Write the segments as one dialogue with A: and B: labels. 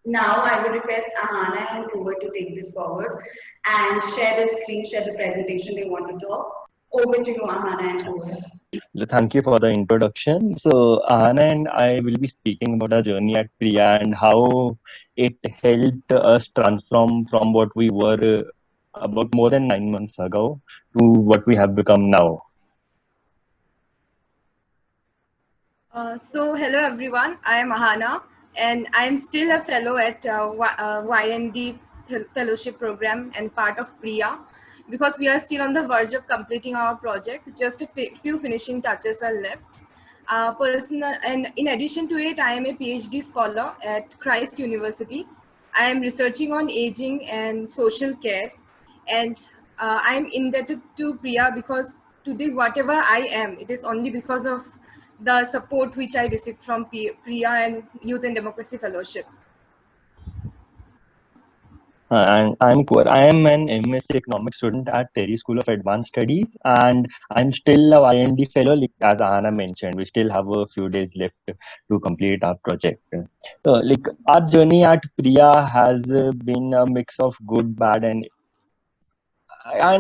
A: Now I would request Ahana and Hoover to take this forward and share the screen, share the presentation they want to talk. Over to you, Ahana and Hoover.
B: Thank you for the introduction. So, Ahana and I will be speaking about our journey at Priya and how it helped us transform from what we were about more than 9 months ago to what we have become now.
C: Hello everyone, I am Ahana and I am still a fellow at YND Fellowship Program and part of Priya because we are still on the verge of completing our project. Just a few finishing touches are left. And in addition to it, I am a PhD scholar at Christ University. I am researching on aging and social care, and I am indebted to Priya because today whatever I am, it is only because of the support which I received from Priya and Youth and Democracy Fellowship.
B: And I'm Kuwar. I am an MSc Economics student at Terry School of Advanced Studies, and I'm still a YND fellow. Like as Anna mentioned, we still have a few days left to complete our project. Like our journey at Priya has been a mix of good, bad, and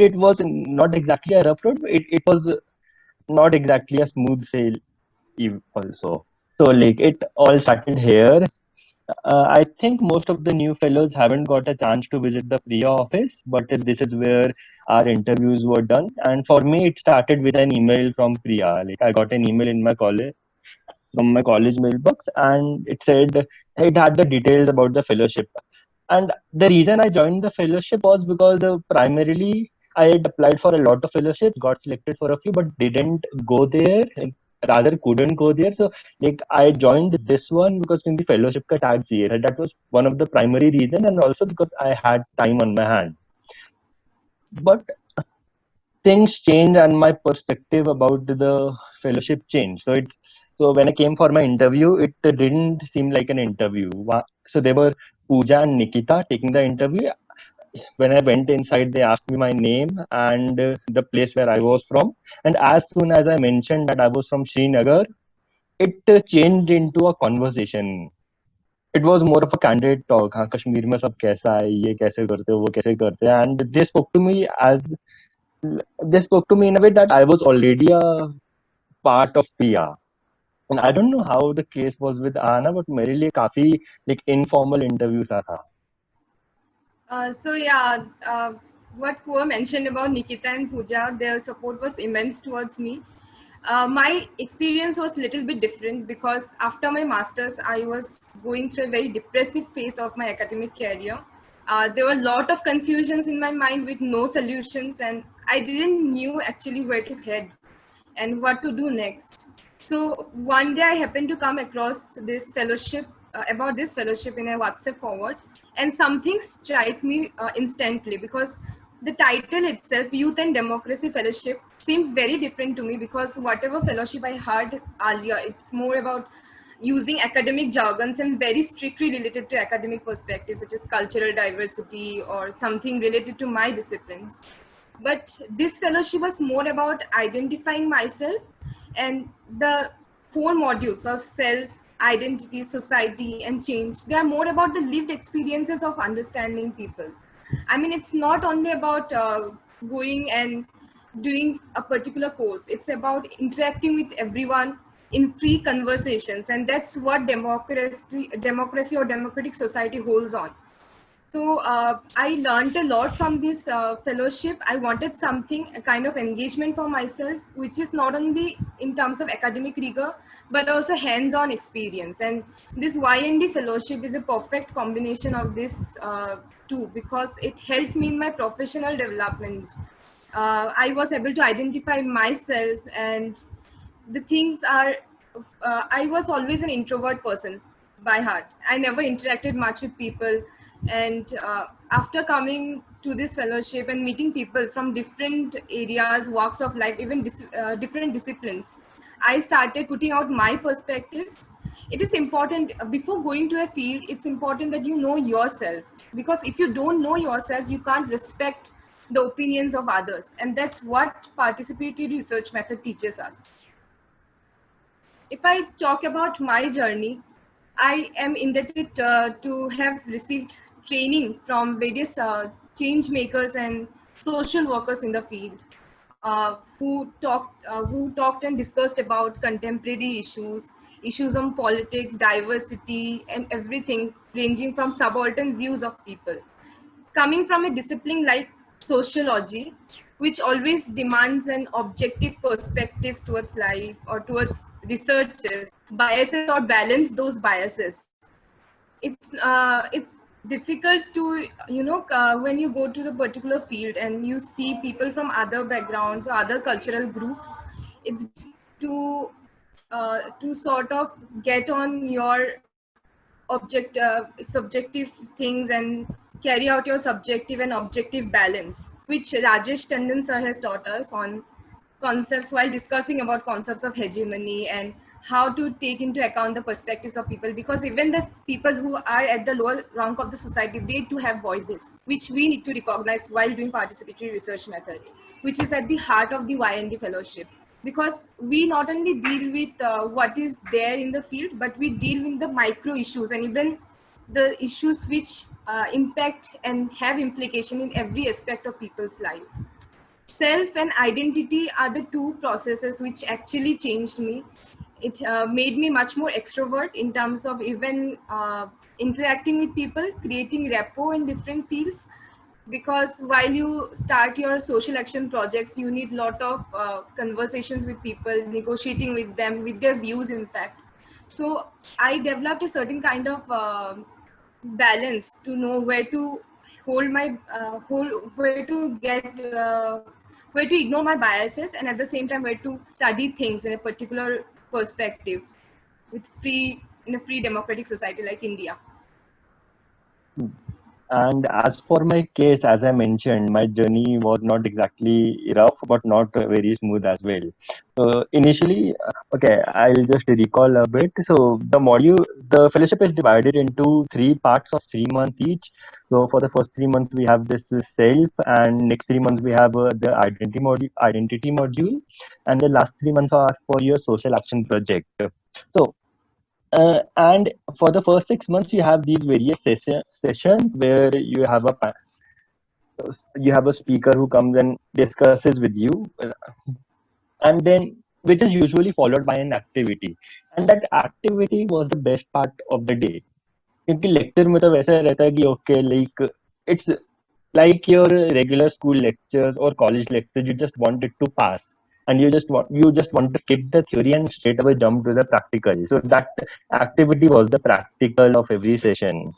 B: it was not exactly a rough road. It was not exactly a smooth sail also. So like it all started here. I think most of the new fellows haven't got a chance to visit the Priya office, but this is where our interviews were done. And for me, it started with an email from Priya. Like I got an email in my college from my college mailbox, and it said it had the details about the fellowship. And the reason I joined the fellowship was because primarily I had applied for a lot of fellowships, got selected for a few, but didn't go there. Rather, couldn't go there. So, like, I joined this one because in the fellowship ka tag chahiye tha. That was one of the primary reason, and also because I had time on my hand. But things changed, and my perspective about the fellowship changed. So when I came for my interview, it didn't seem like an interview. So there were Pooja and Nikita taking the interview. When I went inside, they asked me my name and the place where I was from. And as soon as I mentioned that I was from Srinagar, it changed into a conversation. It was more of a candid talk. हाँ कश्मीर में सब कैसा है, ये कैसे करते हो, वो कैसे करते हैं. And they spoke to me in a way that I was already a part of Priya. And I don't know how the case was with Anna, but मेरे लिए काफी like informal interview सा था.
C: What Kuwa mentioned about Nikita and Pooja, their support was immense towards me. My experience was a little bit different because after my master's, I was going through a very depressive phase of my academic career. There were a lot of confusions in my mind with no solutions, and I didn't knew actually where to head and what to do next. So one day I happened to come across this fellowship about this fellowship in a WhatsApp forward, and something struck me instantly because the title itself, Youth and Democracy Fellowship, seemed very different to me because whatever fellowship I heard earlier, it's more about using academic jargons and very strictly related to academic perspectives such as cultural diversity or something related to my disciplines. But this fellowship was more about identifying myself, and the four modules of self, identity, society, and change, they are more about the lived experiences of understanding people. I mean, it's not only about going and doing a particular course, it's about interacting with everyone in free conversations, and that's what democracy or democratic society holds on. So I learned a lot from this fellowship. I wanted something, a kind of engagement for myself, which is not only in terms of academic rigor, but also hands-on experience. And this YND fellowship is a perfect combination of this two because it helped me in my professional development. I was able to identify myself, and the things are, I was always an introvert person by heart. I never interacted much with people. And after coming to this fellowship and meeting people from different areas, walks of life, even different disciplines, I started putting out my perspectives. It is important before going to a field, it's important that you know yourself, because if you don't know yourself, you can't respect the opinions of others. And that's what participatory research method teaches us. If I talk about my journey, I am indebted to have received training from various change makers and social workers in the field, who talked and discussed about contemporary issues, issues on politics, diversity, and everything ranging from subaltern views of people. Coming from a discipline like sociology, which always demands an objective perspectives towards life or towards researches, biases or balance those biases. It's difficult to, when you go to the particular field and you see people from other backgrounds or other cultural groups, it's to sort of get on your subjective things and carry out your subjective and objective balance, which Rajesh Tandon sir has taught us on concepts while discussing about concepts of hegemony and how to take into account the perspectives of people, because even the people who are at the lower rank of the society, they too have voices which we need to recognize while doing participatory research method, which is at the heart of the YND fellowship, because we not only deal with what is there in the field, but we deal with the micro issues and even the issues which impact and have implication in every aspect of people's life. Self and identity are the two processes which actually changed me. It made me much more extrovert in terms of even interacting with people, creating rapport in different fields, because while you start your social action projects, you need a lot of conversations with people, negotiating with them, with their views, in fact. So I developed a certain kind of balance to know where to hold my where to get where to ignore my biases, and at the same time where to study things in a particular perspective with free in a free democratic society like India.
B: And as for my case, as I mentioned, my journey was not exactly rough, but not very smooth as well. So initially, okay, I'll just recall a bit. So the fellowship is divided into three parts of 3 months each. So for the first 3 months, we have this self, and next 3 months we have the identity module, and the last 3 months are for your social action project. So and for the first 6 months, you have these various sessions where you have a speaker who comes and discusses with you, and then which is usually followed by an activity. And that activity was the best part of the day. क्योंकि lecture में तो वैसा रहता है कि okay like it's like your regular school lectures or college lectures, you just want it to pass, and you just want to skip the theory and straight away jump to the practical. So that activity was the practical of every session.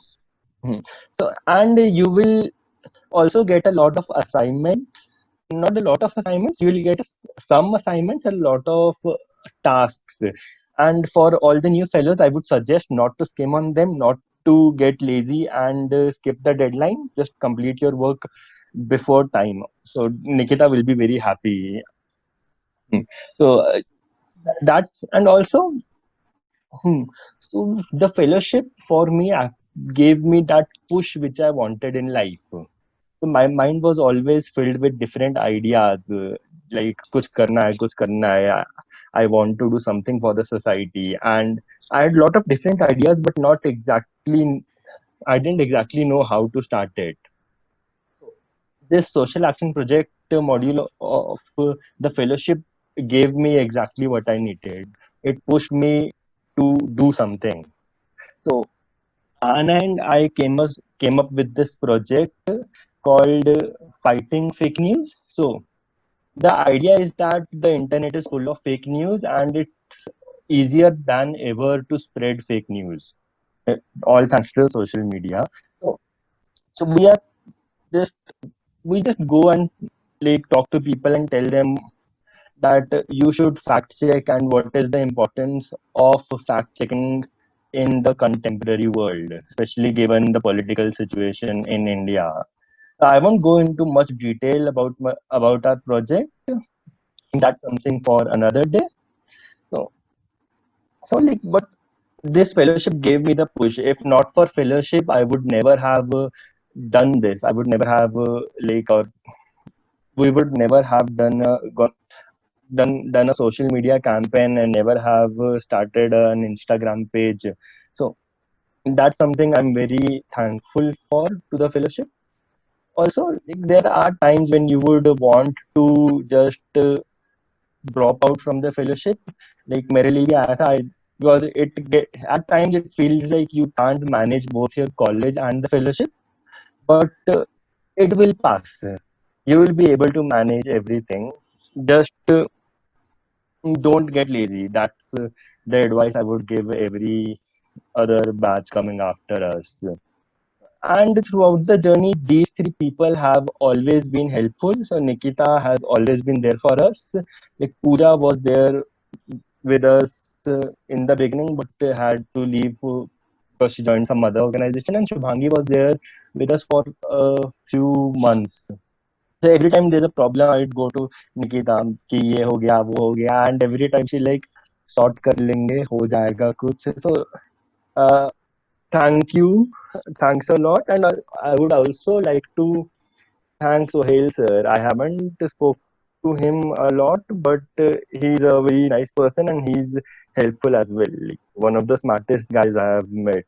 B: So and you will also get a lot of assignments, not a lot of assignments, you will get some assignments, a lot of tasks. And for all the new fellows, I would suggest not to skim on them, not to get lazy and skip the deadline. Just complete your work before time. So Nikita will be very happy. So that's and also hmm, so the fellowship for me gave me that push which I wanted in life. So my mind was always filled with different ideas, like kuch karna hai. I want to do something for the society, and I had a lot of different ideas, but not exactly. I didn't exactly know how to start it. This social action project module of the fellowship gave me exactly what I needed. It pushed me to do something. So Anna and I came up with this project called Fighting Fake News. So the idea is that the internet is full of fake news, and it's easier than ever to spread fake news, all thanks to social media. So, so just we just go and like talk to people and tell them that you should fact check and what is the importance of fact checking in the contemporary world, especially given the political situation in India. I won't go into much detail about our project. That's something for another day. So, but this fellowship gave me the push. If not for fellowship, I would never have done this. I would never have or we would never have done a social media campaign and never have started an Instagram page. So that's something I'm very thankful for to the fellowship. Also, like, there are times when you would want to just drop out from the fellowship. Like मेरे लिए भी आया था, because at times it feels like you can't manage both your college and the fellowship, but it will pass. You will be able to manage everything. Just don't get lazy. That's the advice I would give every other batch coming after us. And throughout the journey, these three people have always been helpful. So Nikita has always been there for us. Like Pooja was there with us in the beginning, but had to leave because she joined some other organization. And Shubhangi was there with us for a few months. So every time there's a problem, I'd go to Nikita कि ये हो गया वो हो गया, and every time she like sort कर लेंगे हो जाएगा कुछ. So uh, thank you, thanks a lot, and I would also like to thank Sohail sir. I haven't spoke to him a lot, but he's a very nice person and he's helpful as well. Like, one of the smartest guys I have met.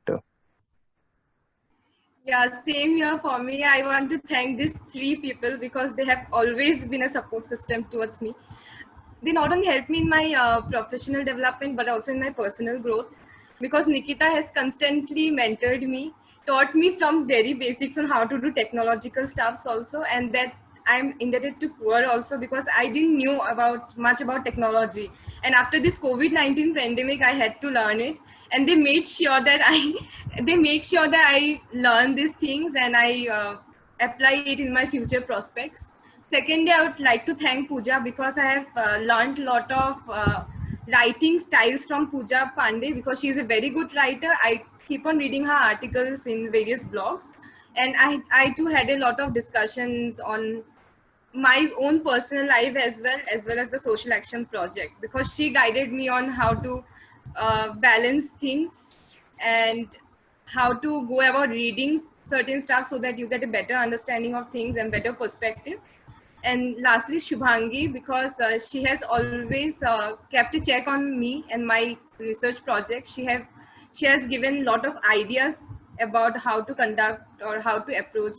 C: Yeah, same here for me. I want to thank these three people because they have always been a support system towards me. They not only helped me in my professional development but also in my personal growth, because Nikita has constantly mentored me, taught me from very basics on how to do technological stuffs also, and that I'm indebted to Poor also because I didn't knew about much about technology. And after this COVID-19 pandemic, I had to learn it, and they made sure that they make sure that I learn these things and I apply it in my future prospects. Secondly, I would like to thank Pooja because I have learned a lot of writing styles from Pooja Pandey because she is a very good writer. I keep on reading her articles in various blogs, and I too had a lot of discussions on my own personal life as well as the social action project, because she guided me on how to balance things and how to go about reading certain stuff so that you get a better understanding of things and better perspective. And lastly, Shubhangi, because she has always kept a check on me and my research project. She has given a lot of ideas about how to conduct or how to approach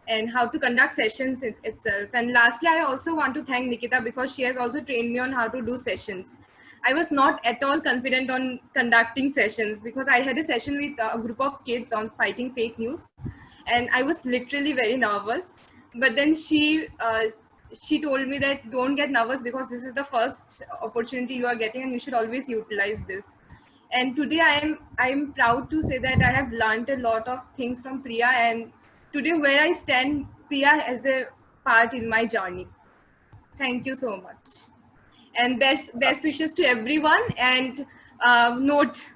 C: and how to conduct sessions itself. And lastly, I also want to thank Nikita because she has also trained me on how to do sessions. I was not at all confident on conducting sessions because I had a session with a group of kids on fighting fake news, and I was literally very nervous. But then she told me that don't get nervous because this is the first opportunity you are getting, and you should always utilize this. And today I'm proud to say that I have learned a lot of things from Priya, and today where I stand, Priya has a part in my journey. Thank you so much, and best wishes to everyone. And note,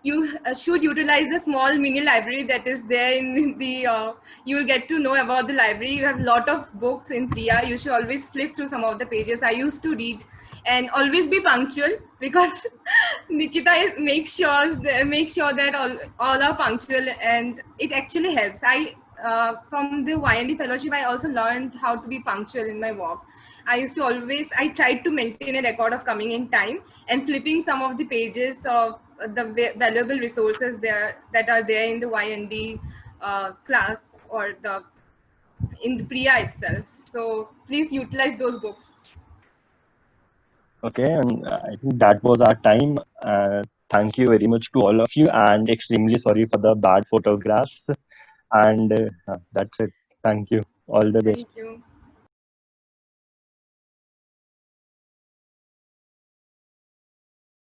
C: you should utilize the small mini library that is there in the you'll get to know about the library. You have a lot of books in Priya. You should always flip through some of the pages. I used to read, and always be punctual because Nikita make sure that all are punctual, and it actually helps. I from the YND fellowship, I also learned how to be punctual in my work. I tried to maintain a record of coming in time and flipping some of the pages of the valuable resources that are there in the YND class or in the Priya itself. So please utilize those books.
B: Okay, and I think that was our time. Thank you very much to all of you, and extremely sorry for the bad photographs. And that's it. Thank you. All the best.
C: Thank you.